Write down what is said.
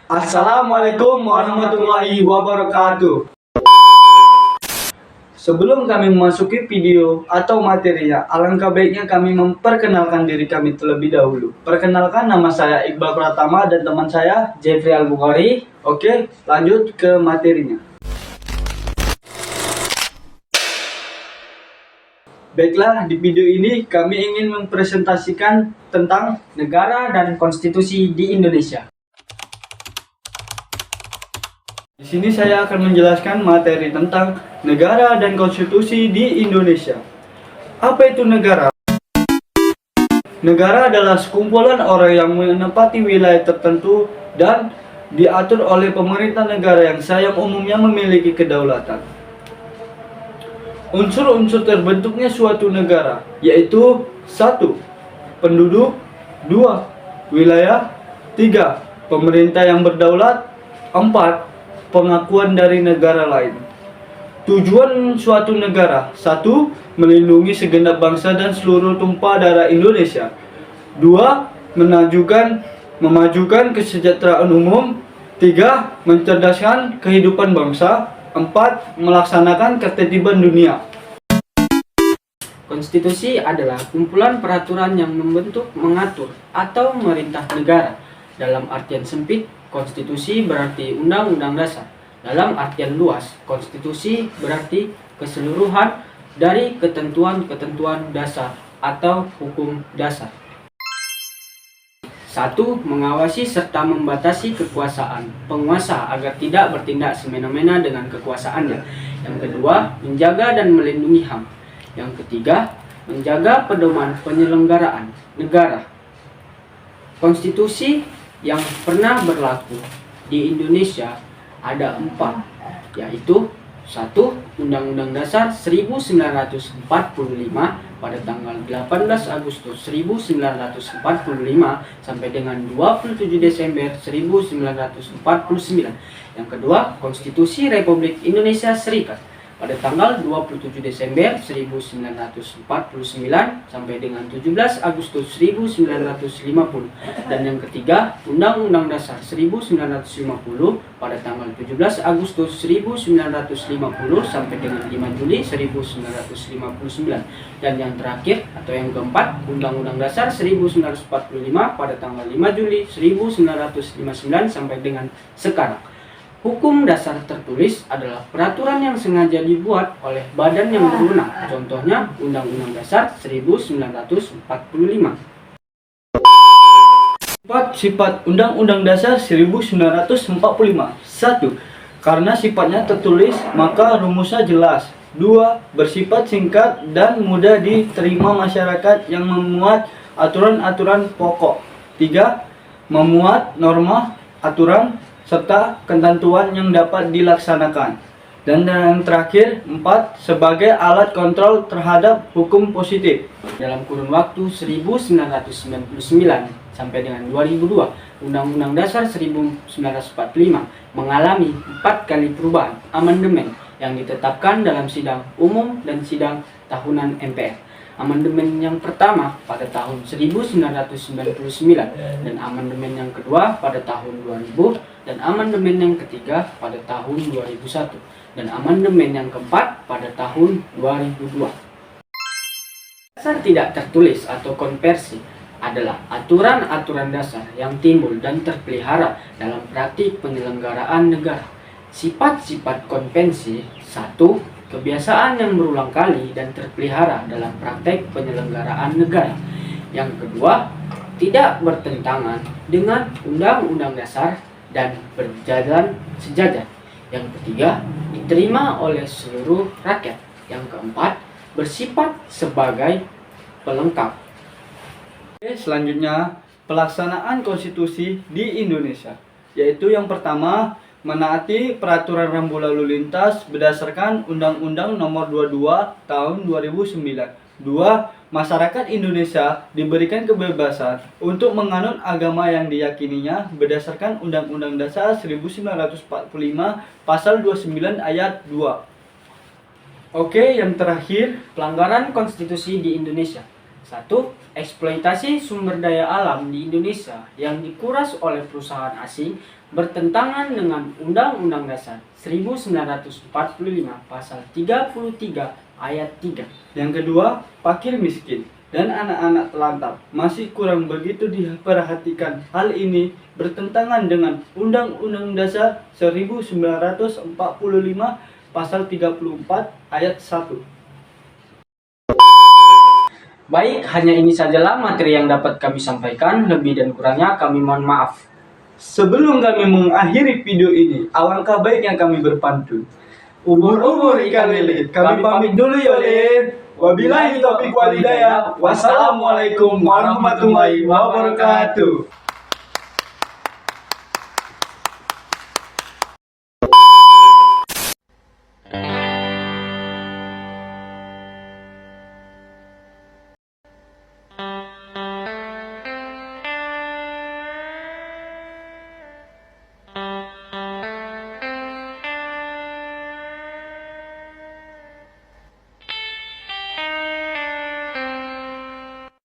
Assalamualaikum warahmatullahi wabarakatuh. Sebelum kami memasuki video atau materinya, alangkah baiknya kami memperkenalkan diri kami terlebih dahulu. Perkenalkan, nama saya Iqbal Pratama dan teman saya Jeffrey Al-Bukhari. Oke, lanjut ke materinya. Baiklah, di video ini kami ingin mempresentasikan tentang Negara dan konstitusi di Indonesia. Di sini saya akan menjelaskan materi tentang negara dan konstitusi di Indonesia. Apa itu negara? Negara adalah sekumpulan orang yang menempati wilayah tertentu dan diatur oleh pemerintah negara yang umumnya memiliki kedaulatan. Unsur-unsur terbentuknya suatu negara yaitu 1. Penduduk, 2. Wilayah, 3. Pemerintah yang berdaulat, 4. Pengakuan dari negara lain. Tujuan suatu negara: 1. Melindungi segenap bangsa dan seluruh tumpah darah Indonesia. 2. Memajukan kesejahteraan umum. 3. Mencerdaskan kehidupan bangsa. 4. Melaksanakan ketertiban dunia. Konstitusi adalah kumpulan peraturan yang membentuk, mengatur, atau memerintah negara. Dalam artian sempit, konstitusi berarti undang-undang dasar. Dalam artian luas, konstitusi berarti keseluruhan dari ketentuan-ketentuan dasar atau hukum dasar. 1. Mengawasi serta membatasi kekuasaan penguasa agar tidak bertindak semena-mena dengan kekuasaannya. Yang kedua, menjaga dan melindungi HAM. Yang ketiga, menjaga pedoman penyelenggaraan negara. Konstitusi yang pernah berlaku di Indonesia ada 4, yaitu 1. Undang-Undang Dasar 1945 pada tanggal 18 Agustus 1945 sampai dengan 27 Desember 1949. Yang kedua, Konstitusi Republik Indonesia Serikat pada tanggal 27 Desember 1949 sampai dengan 17 Agustus 1950. Dan yang ketiga, Undang-Undang Dasar 1950 pada tanggal 17 Agustus 1950 sampai dengan 5 Juli 1959. Dan yang terakhir atau yang keempat, Undang-Undang Dasar 1945 pada tanggal 5 Juli 1959 sampai dengan sekarang. Hukum dasar tertulis adalah peraturan yang sengaja dibuat oleh badan yang berwenang. Contohnya Undang-Undang Dasar 1945. 4. Sifat Undang-Undang Dasar 1945. 1. Karena sifatnya tertulis, maka rumusnya jelas. 2. Bersifat singkat dan mudah diterima masyarakat yang memuat aturan-aturan pokok. 3. Memuat norma, aturan, serta ketentuan yang dapat dilaksanakan. Dan yang terakhir, 4. Sebagai alat kontrol terhadap hukum positif. Dalam kurun waktu 1999 sampai dengan 2002, Undang-Undang Dasar 1945 mengalami 4 kali perubahan amandemen yang ditetapkan dalam sidang umum dan sidang tahunan MPR. Amandemen yang pertama pada tahun 1999 dan amandemen yang kedua pada tahun 2000 dan amandemen yang ketiga pada tahun 2001 dan amandemen yang keempat pada tahun 2002. Dasar tidak tertulis atau konversi adalah aturan-aturan dasar yang timbul dan terpelihara dalam praktik penyelenggaraan negara. Sifat-sifat konvensi: 1. Kebiasaan yang berulang kali dan terpelihara dalam praktek penyelenggaraan negara. Yang kedua, tidak bertentangan dengan Undang-Undang Dasar dan berjalan sejajar. Yang ketiga, diterima oleh seluruh rakyat. Yang keempat, bersifat sebagai pelengkap. Oke, selanjutnya pelaksanaan konstitusi di Indonesia, yaitu yang pertama, menaati peraturan rambu lalu lintas berdasarkan Undang-Undang Nomor 22 Tahun 2009. 2. Masyarakat Indonesia diberikan kebebasan untuk menganut agama yang diyakininya berdasarkan Undang-Undang Dasar 1945 Pasal 29 Ayat 2. Oke, yang terakhir, Pelanggaran konstitusi di Indonesia. Satu, eksploitasi sumber daya alam di Indonesia yang dikuras oleh perusahaan asing bertentangan dengan Undang-Undang Dasar 1945 Pasal 33 Ayat 3. Yang kedua, fakir miskin dan anak-anak telantar masih kurang begitu diperhatikan. Hal ini bertentangan dengan Undang-Undang Dasar 1945 Pasal 34 Ayat 1. Baik, hanya ini sajalah materi yang dapat kami sampaikan. Lebih dan kurangnya kami mohon maaf. Sebelum kami mengakhiri video ini, alangkah baiknya kami berpantun. Ubur-ubur ikan lele, kami pamit dulu ya lele. Wabillahi taufiq wal hidayah. Wassalamualaikum warahmatullahi wabarakatuh.